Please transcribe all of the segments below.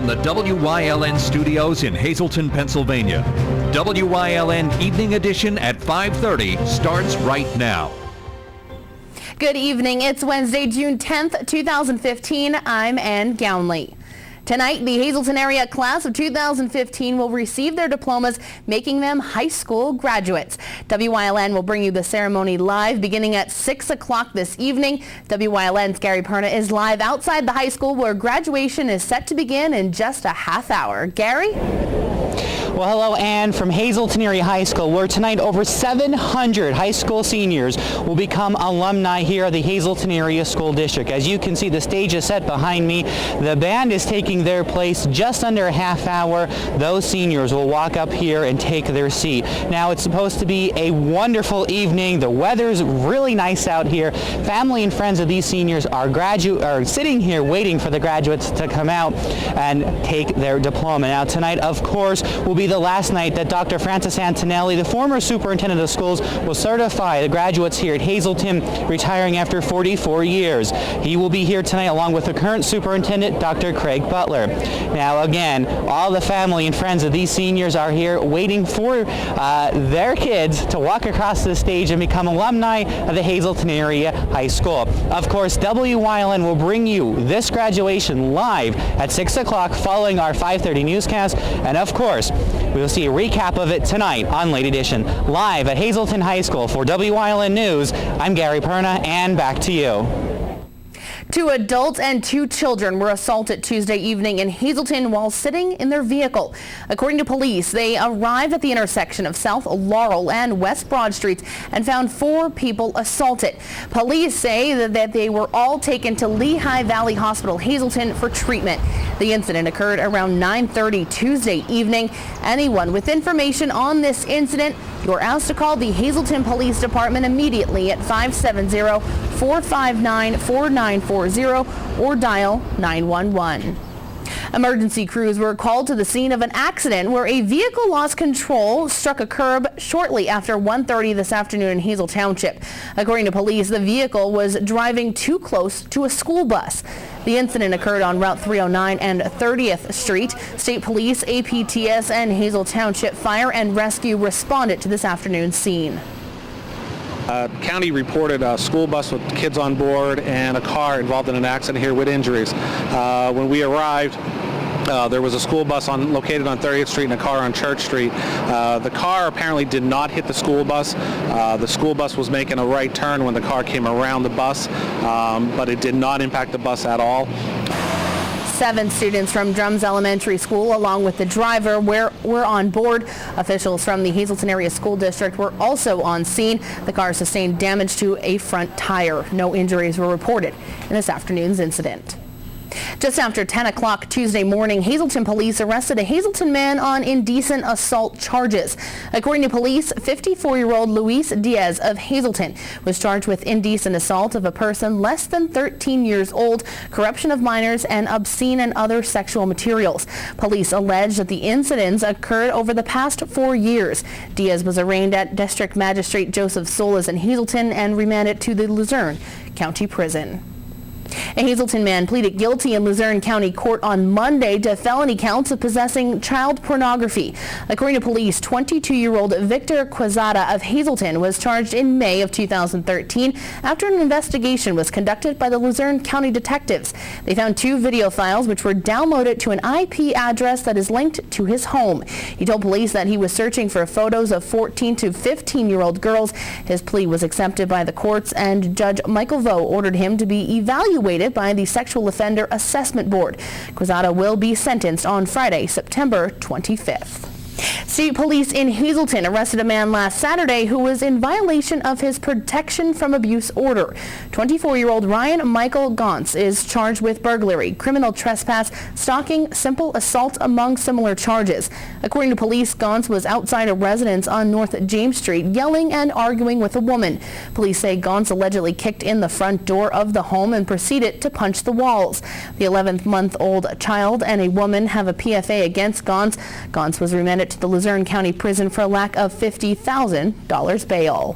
from the WYLN studios in Hazleton, Pennsylvania. WYLN Evening Edition at 5:30 starts right now. Good evening. It's Wednesday, June 10th, 2015. I'm Ann Gownley. Tonight, the Hazleton area class of 2015 will receive their diplomas, making them high school graduates. WYLN will bring you the ceremony live beginning at 6 o'clock this evening. WYLN's Gary Perna is live outside the high school where graduation is set to begin in just a half hour. Gary? Well, hello, Ann, from Hazleton Area High School, where tonight over 700 high school seniors will become alumni here at the Hazleton Area School District. As you can see, the stage is set behind me. The band is taking their place just under a half hour. Those seniors will walk up here and take their seat. Now, it's supposed to be a wonderful evening. The weather's really nice out here. Family and friends of these seniors are sitting here waiting for the graduates to come out and take their diploma. Now, tonight, of course, will be the last night that Dr. Francis Antonelli, the former superintendent of schools, will certify the graduates here at Hazleton, retiring after 44 years. He will be here tonight along with the current superintendent, Dr. Craig Butler. Now, again, all the family and friends of these seniors are here waiting for their kids to walk across the stage and become alumni of the Hazleton Area High School. Of course, WYLN will bring you this graduation live at 6 o'clock following our 5:30 newscast, and of course, we will see a recap of it tonight on Late Edition. Live at Hazleton High School for WYLN News, I'm Gary Perna, and back to you. 2 adults and 2 children were assaulted Tuesday evening in Hazleton while sitting in their vehicle. According to police, they arrived at the intersection of South Laurel and West Broad Streets and found 4 people assaulted. Police say that they were all taken to Lehigh Valley Hospital, Hazleton, for treatment. The incident occurred around 9:30 Tuesday evening. Anyone with information on this incident, you're asked to call the Hazleton Police Department immediately at 570-459-4940 or dial 911. Emergency crews were called to the scene of an accident where a vehicle lost control, struck a curb shortly after 1:30 this afternoon in Hazel Township. According to police, the vehicle was driving too close to a school bus. The incident occurred on Route 309 and 30th Street. State Police, APTS, and Hazel Township Fire and Rescue responded to this afternoon's scene. County reported a school bus with kids on board and a car involved in an accident here with injuries. When we arrived, there was a school bus located on 30th Street and a car on Church Street. The car apparently did not hit the school bus. The school bus was making a right turn when the car came around the bus, but it did not impact the bus at all. 7 students from Drums Elementary School, along with the driver, were on board. Officials from the Hazleton Area School District were also on scene. The car sustained damage to a front tire. No injuries were reported in this afternoon's incident. Just after 10 o'clock Tuesday morning, Hazleton police arrested a Hazleton man on indecent assault charges. According to police, 54-year-old Luis Diaz of Hazleton was charged with indecent assault of a person less than 13 years old, corruption of minors, and obscene and other sexual materials. Police allege that the incidents occurred over the past 4 years. Diaz was arraigned at District Magistrate Joseph Solis in Hazleton and remanded to the Luzerne County Prison. A Hazleton man pleaded guilty in Luzerne County Court on Monday to felony counts of possessing child pornography. According to police, 22-year-old Victor Quezada of Hazleton was charged in May of 2013 after an investigation was conducted by the Luzerne County detectives. They found 2 video files which were downloaded to an IP address that is linked to his home. He told police that he was searching for photos of 14 to 15-year-old girls. His plea was accepted by the courts, and Judge Michael Vo ordered him to be evaluated by the Sexual Offender Assessment Board. Quezada will be sentenced on Friday, September 25th. State police in Hazleton arrested a man last Saturday who was in violation of his protection from abuse order. 24-year-old Ryan Michael Gauntz is charged with burglary, criminal trespass, stalking, simple assault, among similar charges. According to police, Gauntz was outside a residence on North James Street yelling and arguing with a woman. Police say Gauntz allegedly kicked in the front door of the home and proceeded to punch the walls. The 11-month-old child and a woman have a PFA against Gauntz. Gauntz was remanded to the Luzerne County Prison for a lack of $50,000 bail.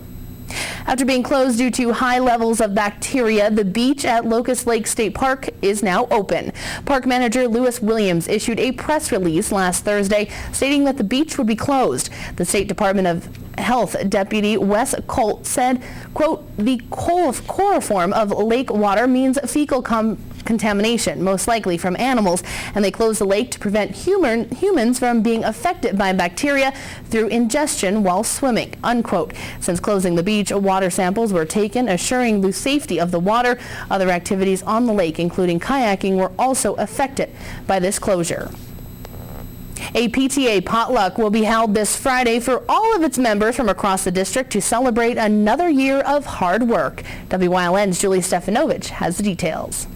After being closed due to high levels of bacteria, the beach at Locust Lake State Park is now open. Park manager Lewis Williams issued a press release last Thursday stating that the beach would be closed. The State Department of Health Deputy Wes Colt said, quote, "The chloroform of lake water means fecal contamination, most likely from animals, and they closed the lake to prevent humans from being affected by bacteria through ingestion while swimming," unquote. Since closing the beach, water samples were taken, assuring the safety of the water. Other activities on the lake, including kayaking, were also affected by this closure. A PTA potluck will be held this Friday for all of its members from across the district to celebrate another year of hard work. WYLN's Julie Stefanovich has the details.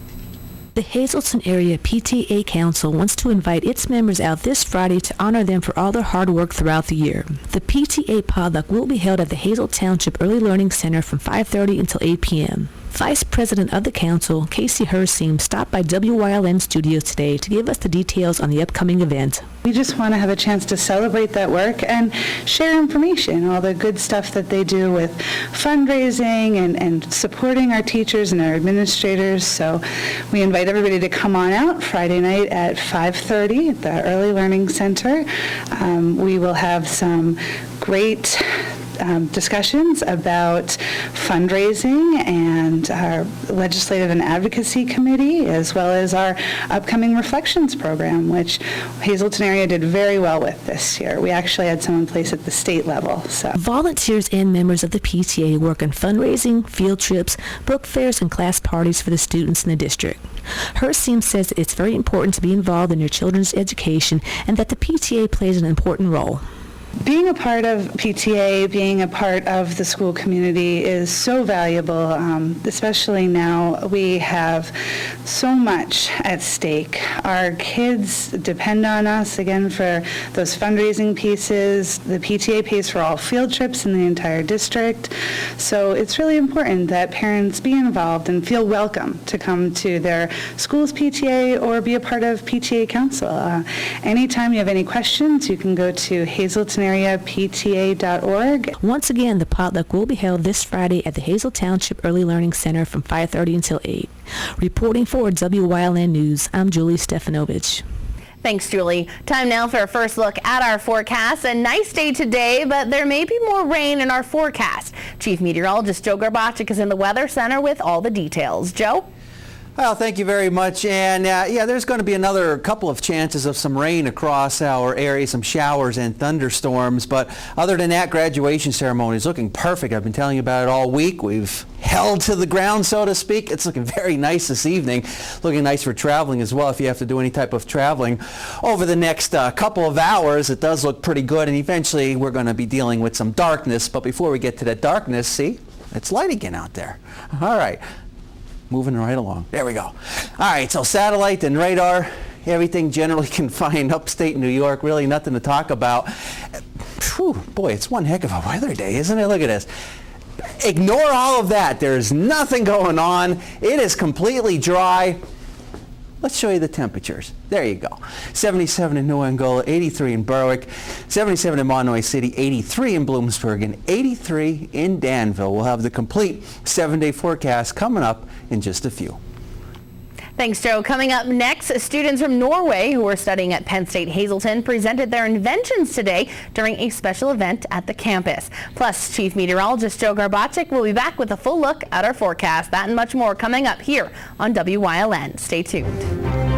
The Hazleton Area PTA Council wants to invite its members out this Friday to honor them for all their hard work throughout the year. The PTA potluck will be held at the Hazel Township Early Learning Center from 5:30 until 8 p.m. Vice President of the Council, Casey Herseam, stopped by WYLN Studios today to give us the details on the upcoming event. We just want to have a chance to celebrate that work and share information, all the good stuff that they do with fundraising and supporting our teachers and our administrators. So we invite everybody to come on out Friday night at 5:30 at the Early Learning Center. We will have some great discussions about fundraising and our legislative and advocacy committee, as well as our upcoming reflections program, which Hazleton area did very well with this year. We actually had some in place at the state level. So volunteers and members of the PTA work on fundraising, field trips, book fairs, and class parties for the students in the district. Herseam says it's very important to be involved in your children's education and that the PTA plays an important role. Being a part of PTA, being a part of the school community is so valuable, especially now we have so much at stake. Our kids depend on us, again, for those fundraising pieces. The PTA pays for all field trips in the entire district. So it's really important that parents be involved and feel welcome to come to their school's PTA or be a part of PTA Council. Anytime you have any questions, you can go to HazletonAreaPTA.org. Once again, the potluck will be held this Friday at the Hazel Township Early Learning Center from 5:30 until 8. Reporting for WYLN News, I'm Julie Stefanovich. Thanks, Julie. Time now for a first look at our forecast. A nice day today, but there may be more rain in our forecast. Chief Meteorologist Joe Garbacik is in the Weather Center with all the details. Joe? Well, thank you very much. And yeah, there's going to be another couple of chances of some rain across our area, some showers and thunderstorms. But other than that, graduation ceremony is looking perfect. I've been telling you about it all week. We've held to the ground, so to speak. It's looking very nice this evening. Looking nice for traveling as well. If you have to do any type of traveling over the next couple of hours, it does look pretty good. And eventually, we're going to be dealing with some darkness. But before we get to that darkness, see, it's light again out there. All right. Moving right along. There we go. All right, so satellite and radar, everything generally confined upstate New York, really nothing to talk about. Whew, boy, it's one heck of a weather day, isn't it? Look at this. Ignore all of that. There's nothing going on. It is completely dry. Let's show you the temperatures. There you go. 77 in New Angola, 83 in Berwick, 77 in Monterey City, 83 in Bloomsburg, and 83 in Danville. We'll have the complete 7-day forecast coming up in just a few. Thanks, Joe. Coming up next, students from Norway who are studying at Penn State Hazleton presented their inventions today during a special event at the campus. Plus, Chief Meteorologist Joe Garbacik will be back with a full look at our forecast. That and much more coming up here on WYLN. Stay tuned.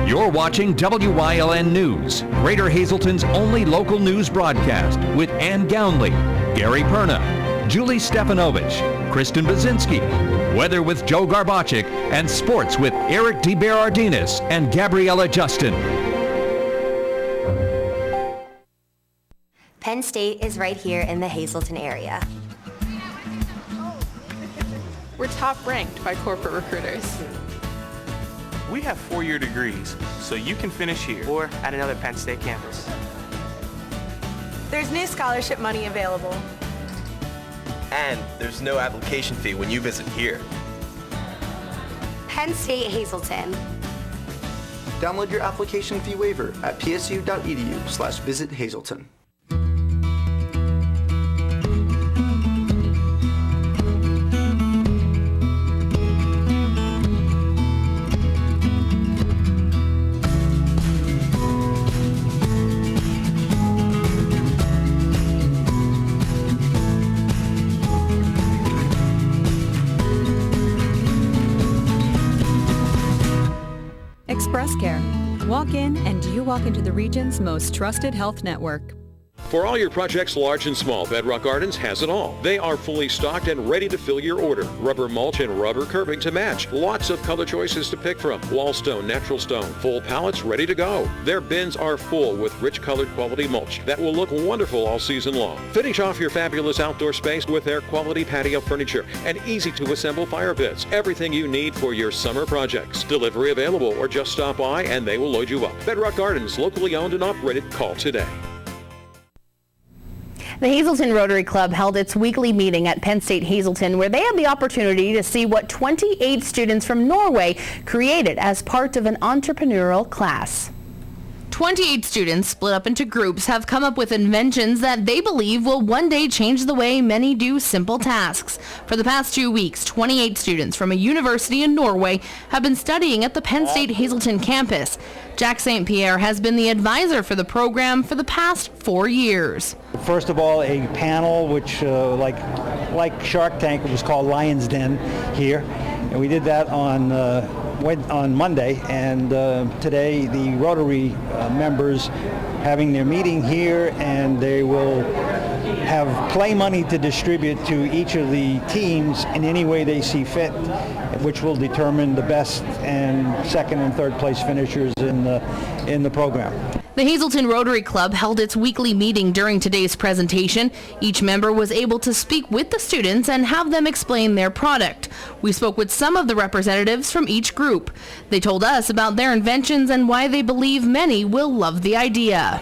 You're watching WYLN News, Greater Hazleton's only local news broadcast with Ann Gownley, Gary Perna, Julie Stefanovich, Kristen Bazinski, weather with Joe Garbacik, and sports with Eric DeBerardinis and Gabriella Justin. Penn State is right here in the Hazleton area. We're top ranked by corporate recruiters. We have 4-year degrees, so you can finish here or at another Penn State campus. There's new scholarship money available. And there's no application fee when you visit here. Penn State Hazleton. Download your application fee waiver at psu.edu/visit Hazleton. Breast Care. Walk in and you walk into the region's most trusted health network. For all your projects, large and small, Bedrock Gardens has it all. They are fully stocked and ready to fill your order. Rubber mulch and rubber curbing to match. Lots of color choices to pick from. Wall stone, natural stone, full pallets ready to go. Their bins are full with rich colored quality mulch that will look wonderful all season long. Finish off your fabulous outdoor space with their quality patio furniture and easy to assemble fire pits. Everything you need for your summer projects. Delivery available or just stop by and they will load you up. Bedrock Gardens, locally owned and operated. Call today. The Hazleton Rotary Club held its weekly meeting at Penn State Hazleton, where they had the opportunity to see what 28 students from Norway created as part of an entrepreneurial class. 28 students split up into groups have come up with inventions that they believe will one day change the way many do simple tasks. For the past 2 weeks, 28 students from a university in Norway have been studying at the Penn State Hazleton campus. Jack St. Pierre has been the advisor for the program for the past 4 years. First of all, a panel which, like Shark Tank, it was called Lion's Den here, and we did that on Monday, and today the Rotary members having their meeting here, and they will have play money to distribute to each of the teams in any way they see fit, which will determine the best and second and third place finishers in the program. The Hazleton Rotary Club held its weekly meeting during today's presentation. Each member was able to speak with the students and have them explain their product. We spoke with some of the representatives from each group. They told us about their inventions and why they believe many will love the idea.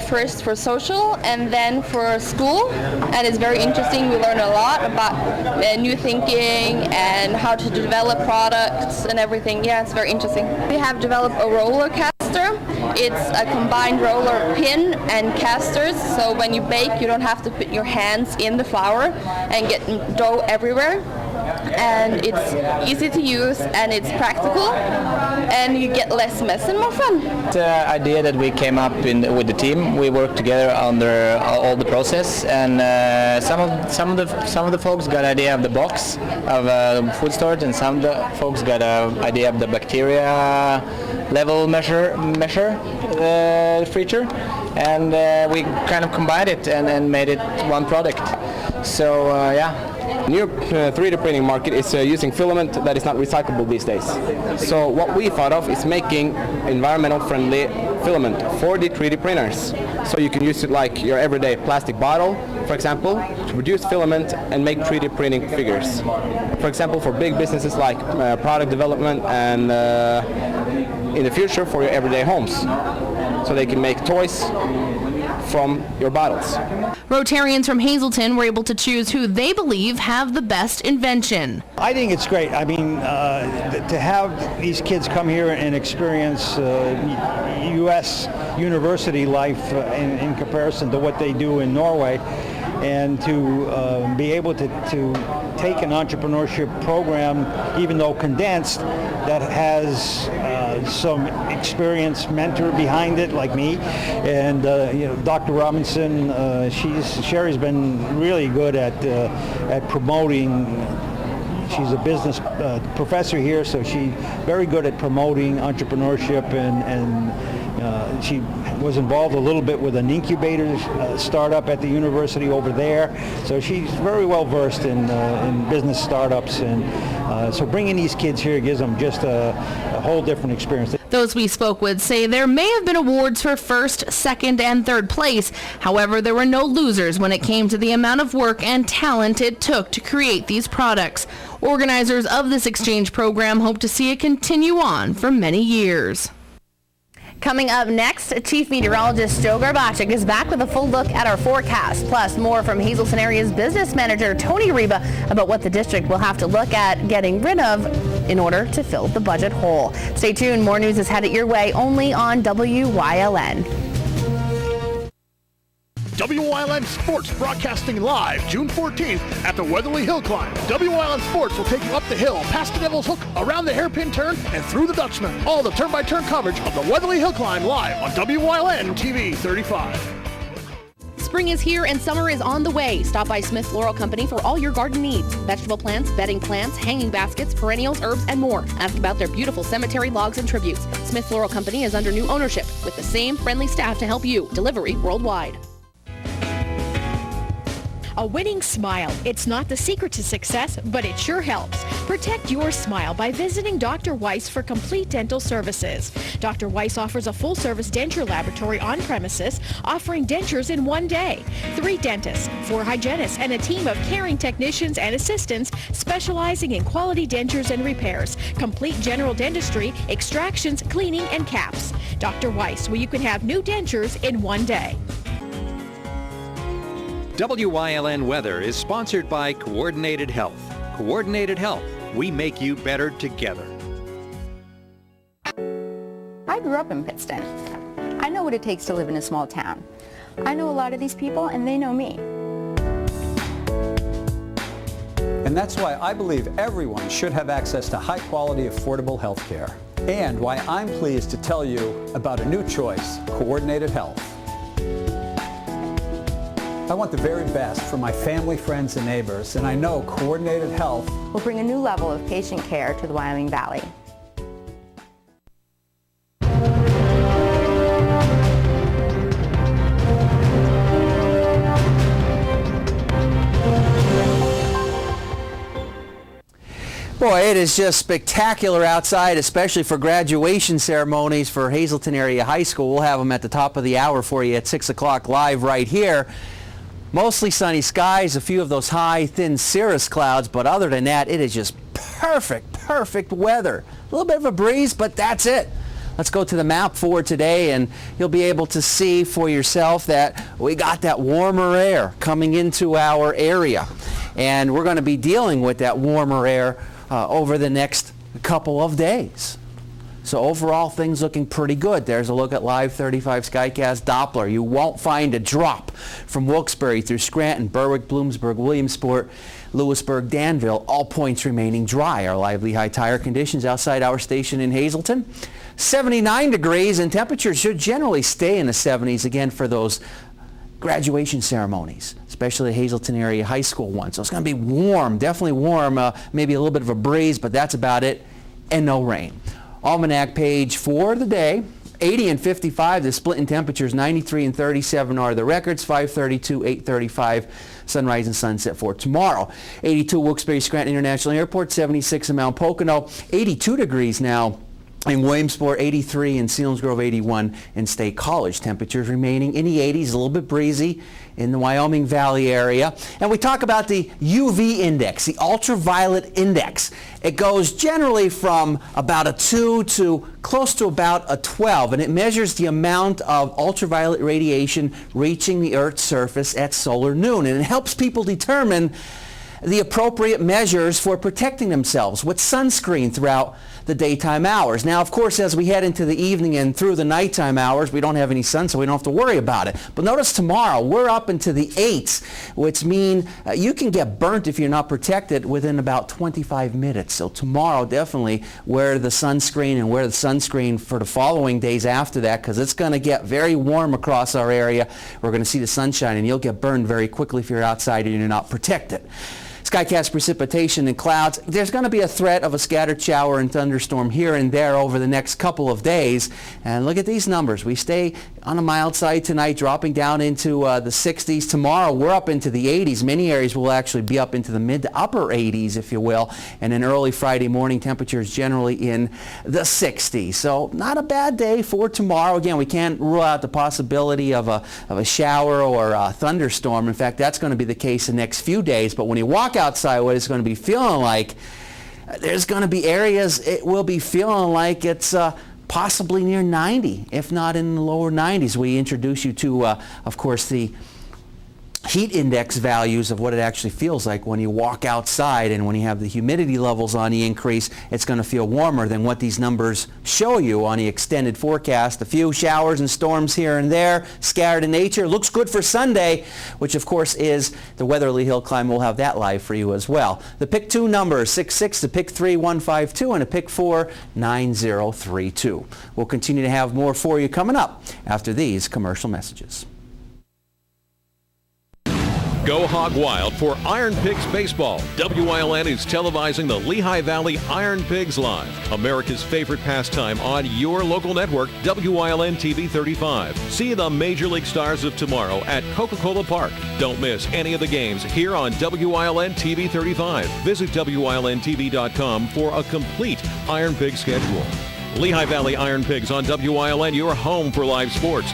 First for social and then for school, and it's very interesting. We learn a lot about new thinking and how to develop products and everything. Yeah, it's very interesting. We have developed a roller caster. It's a combined roller pin and casters, so when you bake you don't have to put your hands in the flour and get dough everywhere. And it's easy to use and it's practical and you get less mess and more fun. The idea that we came up with the team, we worked together under all the process, and some of the folks got idea of the box of food storage, and some of the folks got an idea of the bacteria level measure feature, and we kind of combined it and made it one product. So yeah. The new 3D printing market is using filament that is not recyclable these days. So what we thought of is making environmental friendly filament for the 3D printers. So you can use it like your everyday plastic bottle, for example, to produce filament and make 3D printing figures. For example, for big businesses like product development and in the future for your everyday homes. So they can make toys from your bottles. Rotarians from Hazleton were able to choose who they believe have the best invention. I think it's great. I mean, to have these kids come here and experience U.S. university life in comparison to what they do in Norway, and to be able to take an entrepreneurship program, even though condensed, that has some experienced mentor behind it, like me, and Dr. Robinson. Sherry's been really good at promoting. She's a business professor here, so she's very good at promoting entrepreneurship, and she was involved a little bit with an incubator startup at the university over there. So she's very well versed in business startups, and so bringing these kids here gives them just a whole different experience. Those we spoke with say there may have been awards for first, second, and third place. However, there were no losers when it came to the amount of work and talent it took to create these products. Organizers of this exchange program hope to see it continue on for many years. Coming up next, Chief Meteorologist Joe Garbacik is back with a full look at our forecast, plus more from Hazleton area's business manager Tony Reba about what the district will have to look at getting rid of in order to fill the budget hole. Stay tuned, more news is headed your way only on WYLN. WYLN Sports broadcasting live June 14th at the Weatherly Hill Climb. WYLN Sports will take you up the hill, past the Devil's Hook, around the hairpin turn, and through the Dutchman. All the turn-by-turn coverage of the Weatherly Hill Climb live on WYLN TV 35. Spring is here and summer is on the way. Stop by Smith Floral Company for all your garden needs. Vegetable plants, bedding plants, hanging baskets, perennials, herbs, and more. Ask about their beautiful cemetery logs and tributes. Smith Floral Company is under new ownership with the same friendly staff to help you. Delivery worldwide. A winning smile. It's not the secret to success, but it sure helps. Protect your smile by visiting Dr. Weiss for complete dental services. Dr. Weiss offers a full-service denture laboratory on premises, offering dentures in one day. 3 dentists, 4 hygienists, and a team of caring technicians and assistants specializing in quality dentures and repairs, complete general dentistry, extractions, cleaning, and caps. Dr. Weiss, where you can have new dentures in one day. WYLN Weather is sponsored by Coordinated Health. Coordinated Health, we make you better together. I grew up in Pittston. I know what it takes to live in a small town. I know a lot of these people and they know me. And that's why I believe everyone should have access to high-quality, affordable health care. And why I'm pleased to tell you about a new choice, Coordinated Health. I want the very best for my family, friends, and neighbors, and I know Coordinated Health will bring a new level of patient care to the Wyoming Valley. Boy, it is just spectacular outside, especially for graduation ceremonies for Hazleton Area High School. We'll have them at the top of the hour for you at 6 o'clock live right here. Mostly sunny skies, a few of those high, thin cirrus clouds, but other than that, it is just perfect weather. A little bit of a breeze, but that's it. Let's go to the map for today, and you'll be able to see for yourself that we got that warmer air coming into our area. And we're going to be dealing with that warmer air over the next couple of days. So overall, things looking pretty good. There's a look at Live 35 Skycast Doppler. You won't find a drop from Wilkes-Barre through Scranton, Berwick, Bloomsburg, Williamsport, Lewisburg, Danville. All points remaining dry. Our lively high tire conditions outside our station in Hazleton. 79 degrees, and temperatures should generally stay in the 70s again for those graduation ceremonies, especially the Hazleton Area High School ones. So it's going to be warm, definitely warm, maybe a little bit of a breeze, but that's about it, and no rain. Almanac page for the day, 80 and 55, the split in temperatures, 93 and 37 are the records, 532, 835, sunrise and sunset for tomorrow. 82 Wilkes-Barre Scranton International Airport, 76 in Mount Pocono, 82 degrees now in Williamsport, 83 in Selinsgrove, 81 in State College. Temperatures remaining in the 80s, a little bit breezy in the Wyoming Valley area. And we talk about the UV index, the ultraviolet index. It goes generally from about a 2 to close to about a 12, and it measures the amount of ultraviolet radiation reaching the Earth's surface at solar noon. And it helps people determine the appropriate measures for protecting themselves with sunscreen throughout the daytime hours. Now, of course, as we head into the evening and through the nighttime hours, we don't have any sun, so we don't have to worry about it. But notice tomorrow, we're up into the 8s, which mean you can get burnt if you're not protected within about 25 minutes. So tomorrow, definitely wear the sunscreen and wear the sunscreen for the following days after that, because it's going to get very warm across our area. We're going to see the sunshine, and you'll get burned very quickly if you're outside and you're not protected. Skycast precipitation and clouds. There's going to be a threat of a scattered shower and thunderstorm here and there over the next couple of days. And look at these numbers. We stay on a mild side tonight, dropping down into the 60s. Tomorrow, we're up into the 80s. Many areas will actually be up into the mid to upper 80s, if you will. And then early Friday morning, temperatures generally in the 60s. So not a bad day for tomorrow. Again, we can't rule out the possibility of a shower or a thunderstorm. In fact, that's going to be the case the next few days. But when you walk outside, what it's going to be feeling like, there's going to be areas it will be feeling like it's possibly near 90, if not in the lower 90s. We introduce you to, of course, the heat index values of what it actually feels like when you walk outside, and when you have the humidity levels on the increase, it's going to feel warmer than what these numbers show you on the extended forecast. A few showers and storms here and there, scattered in nature. Looks good for Sunday, which of course is the Weatherly Hill Climb. We'll have that live for you as well. The pick 2 numbers, 66, the pick 3, 152, and a pick 4, 9032. We'll continue to have more for you coming up after these commercial messages. Go hog wild for Iron Pigs Baseball. WILN is televising the Lehigh Valley Iron Pigs Live, America's favorite pastime on your local network, WILN TV 35. See the Major League Stars of tomorrow at Coca-Cola Park. Don't miss any of the games here on WILN TV 35. Visit WILNTV.com for a complete Iron Pig schedule. Lehigh Valley Iron Pigs on WILN, your home for live sports.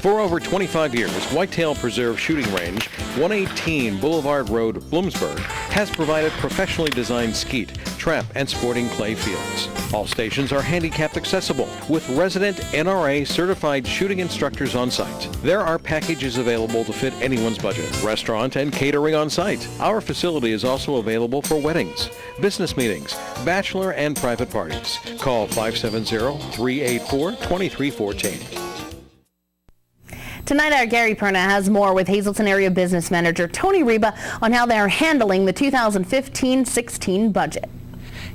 For over 25 years, Whitetail Preserve Shooting Range, 118 Boulevard Road, Bloomsburg, has provided professionally designed skeet, trap, and sporting clay fields. All stations are handicapped accessible with resident NRA certified shooting instructors on site. There are packages available to fit anyone's budget. Restaurant and catering on site. Our facility is also available for weddings, business meetings, bachelor and private parties. Call 570-384-2314. Tonight, our Gary Perna has more with Hazleton Area Business Manager Tony Reba on how they are handling the 2015-16 budget.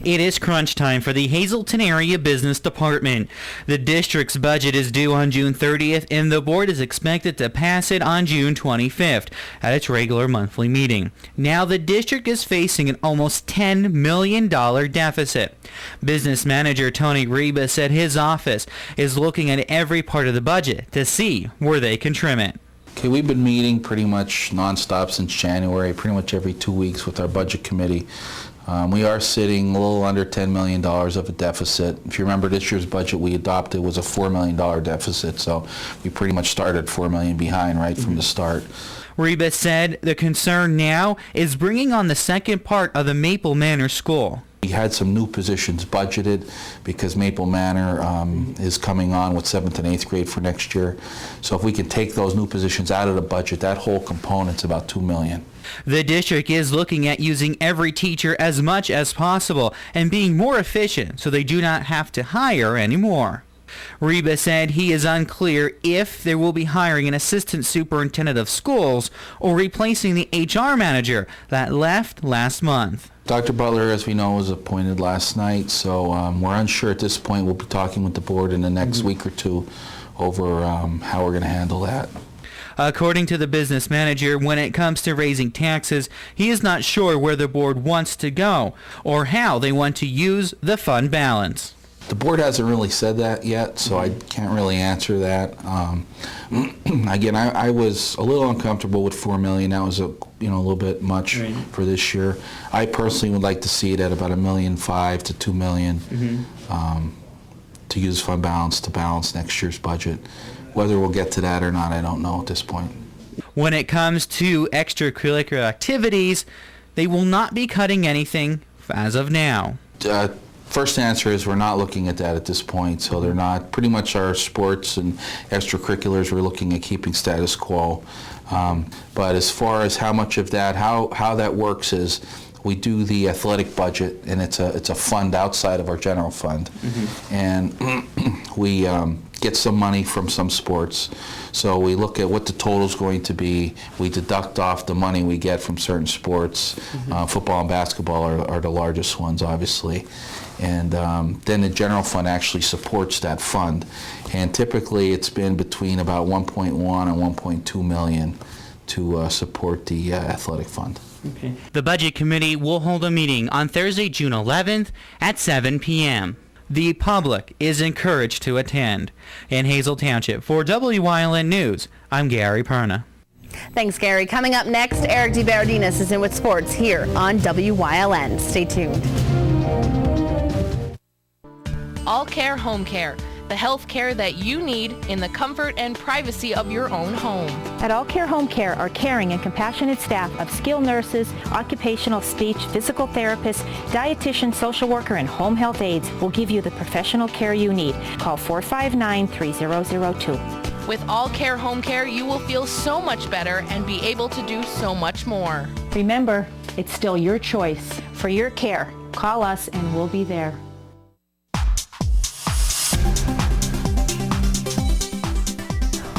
It is crunch time for the Hazleton Area Business Department. The district's budget is due on June 30th, and the board is expected to pass it on June 25th at its regular monthly meeting. Now the district is facing an almost $10 million deficit. Business manager Tony Reba said his office is looking at every part of the budget to see where they can trim it. Okay, we've been meeting pretty much nonstop since January, pretty much every 2 weeks with our budget committee. We are sitting a little under $10 million of a deficit. If you remember, this year's budget we adopted was a $4 million deficit, so we pretty much started $4 million behind right from the start. Reba said the concern now is bringing on the second part of the Maple Manor School. We had some new positions budgeted because Maple Manor is coming on with 7th and 8th grade for next year. So if we can take those new positions out of the budget, that whole component's about $2 million. The district is looking at using every teacher as much as possible and being more efficient so they do not have to hire anymore. Reba said he is unclear if there will be hiring an assistant superintendent of schools or replacing the HR manager that left last month. Dr. Butler, as we know, was appointed last night, so we're unsure at this point. We'll be talking with the board in the next week or two over how we're going to handle that. According to the business manager, when it comes to raising taxes, he is not sure where the board wants to go or how they want to use the fund balance. The board hasn't really said that yet, so I can't really answer that. Again, I was a little uncomfortable with $4 million. That was a little bit much for this year. I personally would like to see it at about $1.5 million to $2 million to use fund balance to balance next year's budget. Whether we'll get to that or not, I don't know at this point. When it comes to extracurricular activities, they will not be cutting anything as of now. First answer is we're not looking at that at this point, so they're not. Pretty much our sports and extracurriculars, we're looking at keeping status quo. But as far as how much of that, how that works is we do the athletic budget, and it's a fund outside of our general fund. And we get some money from some sports. So we look at what the total's going to be. We deduct off the money we get from certain sports. Football and basketball are the largest ones, obviously. And then the general fund actually supports that fund. And typically it's been between about 1.1 and 1.2 million to support the athletic fund. Okay. The Budget Committee will hold a meeting on Thursday, June 11th at 7 p.m. The public is encouraged to attend. In Hazel Township, for WILN News, I'm Gary Perna. Thanks, Gary. Coming up next, Eric DeBardinas is in with sports here on WILN. Stay tuned. All Care Home Care, the health care that you need in the comfort and privacy of your own home. At All Care Home Care, our caring and compassionate staff of skilled nurses, occupational speech, physical therapists, dietitian, social worker, and home health aides will give you the professional care you need. Call 459-3002. With All Care Home Care, you will feel so much better and be able to do so much more. Remember, it's still your choice. For your care, call us and we'll be there.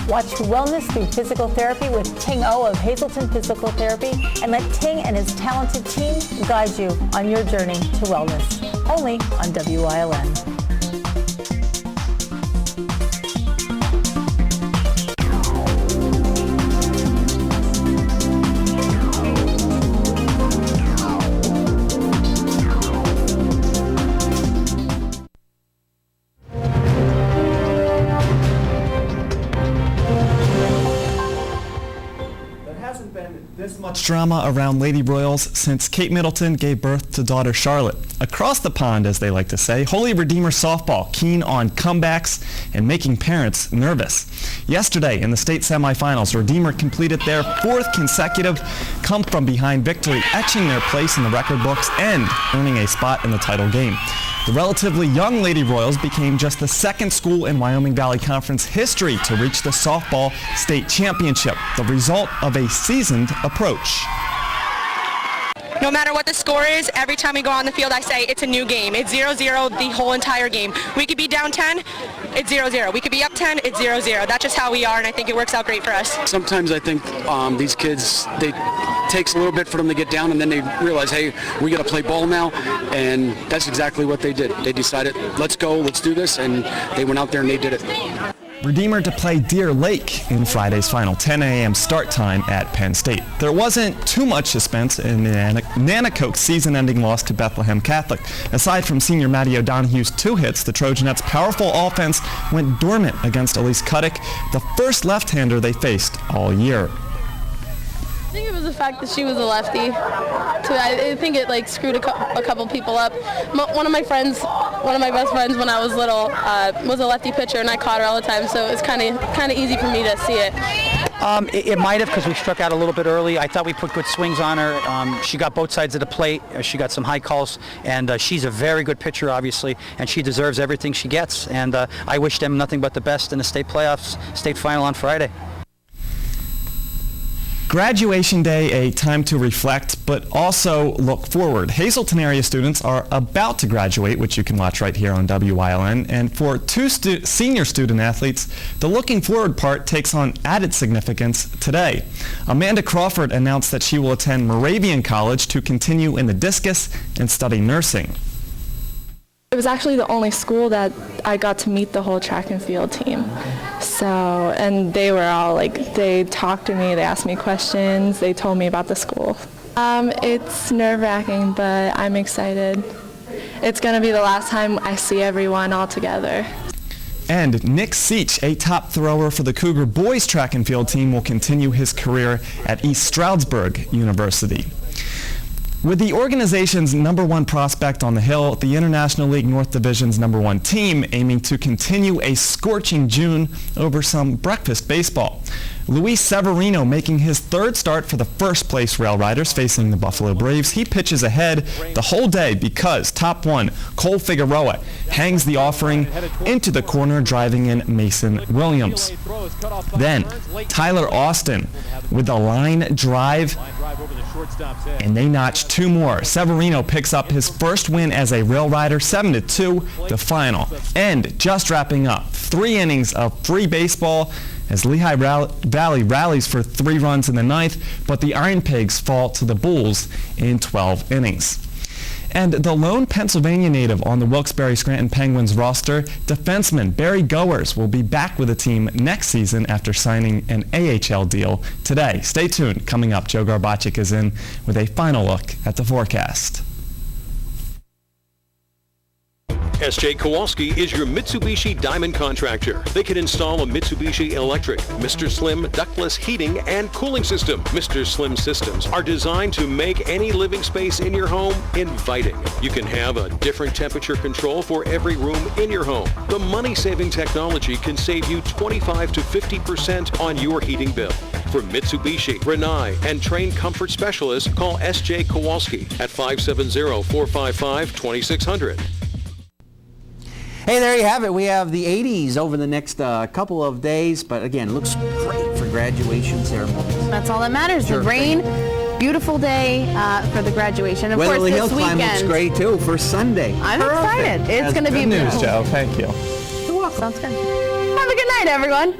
Watch Wellness Through Physical Therapy with Ting O of Hazleton Physical Therapy, and let Ting and his talented team guide you on your journey to wellness. Only on WILN. hasn't been this much drama around Lady Royals since Kate Middleton gave birth to daughter Charlotte. Across the pond, as they like to say, Holy Redeemer softball keen on comebacks and making parents nervous. Yesterday in the state semifinals, Redeemer completed their 4th consecutive come-from-behind victory, etching their place in the record books and earning a spot in the title game. The relatively young Lady Royals became just the 2nd school in Wyoming Valley Conference history to reach the softball state championship, the result of a seasoned approach. No matter what the score is, every time we go on the field, I say it's a new game. It's 0-0 the whole entire game. We could be down 10, it's 0-0. We could be up 10, it's 0-0. That's just how we are, and I think it works out great for us. Sometimes I think these kids, it takes a little bit for them to get down, and then they realize, hey, we got to play ball now, and that's exactly what they did. They decided, let's go, let's do this, and they went out there and they did it. Redeemer to play Deer Lake in Friday's final 10 a.m. start time at Penn State. There wasn't too much suspense in the Nanticoke's season-ending loss to Bethlehem Catholic. Aside from senior Matty O'Donoghue's 2 hits, the Trojanettes' powerful offense went dormant against Elise Cuddick, the first left-hander they faced all year. I think it was the fact that she was a lefty. I think it screwed a couple people up. One of my best friends when I was little was a lefty pitcher, and I caught her all the time, so it's kind of easy for me to see it. It might have, because we struck out a little bit early. I thought we put good swings on her. She got both sides of the plate. She got some high calls, and she's a very good pitcher, obviously, and she deserves everything she gets. And I wish them nothing but the best in the state playoffs, state final on Friday. Graduation Day, a time to reflect, but also look forward. Hazleton area students are about to graduate, which you can watch right here on WYLN. And for 2 senior student athletes, the looking forward part takes on added significance today. Amanda Crawford announced that she will attend Moravian College to continue in the discus and study nursing. It was actually the only school that I got to meet the whole track and field team. So, and they were all they talked to me, they asked me questions, they told me about the school. It's nerve-wracking, but I'm excited. It's going to be the last time I see everyone all together. And Nick Seach, a top thrower for the Cougar boys track and field team, will continue his career at East Stroudsburg University. With the organization's #1 prospect on the Hill, the International League North Division's #1 team aiming to continue a scorching June over some breakfast baseball. Luis Severino making his 3rd start for the first-place Rail Riders facing the Buffalo Braves. He pitches ahead the whole day because top 1, Cole Figueroa, hangs the offering into the corner, driving in Mason Williams. Then Tyler Austin with a line drive, and they notch 2 more. Severino picks up his first win as a Rail Rider, 7-2, the final. And just wrapping up, 3 innings of free baseball as Lehigh Valley rallies for 3 runs in the 9th, but the Iron Pigs fall to the Bulls in 12 innings. And the lone Pennsylvania native on the Wilkes-Barre Scranton Penguins roster, defenseman Barry Goers, will be back with the team next season after signing an AHL deal today. Stay tuned. Coming up, Joe Garbacik is in with a final look at the forecast. S.J. Kowalski is your Mitsubishi Diamond contractor. They can install a Mitsubishi electric, Mr. Slim ductless heating and cooling system. Mr. Slim systems are designed to make any living space in your home inviting. You can have a different temperature control for every room in your home. The money-saving technology can save you 25 to 50% on your heating bill. For Mitsubishi, Rinnai, and trained comfort specialists, call S.J. Kowalski at 570-455-2600. Hey, there you have it. We have the 80s over the next couple of days, but again, looks great for graduation ceremonies. That's all that matters. Sure. The rain, beautiful day for the graduation. Of Weatherly course, Hill this Climb weekend. looks great too for Sunday. I'm excited. It's going to be good news, beautiful. Joe. Thank you. You're welcome. Sounds good. Have a good night, everyone.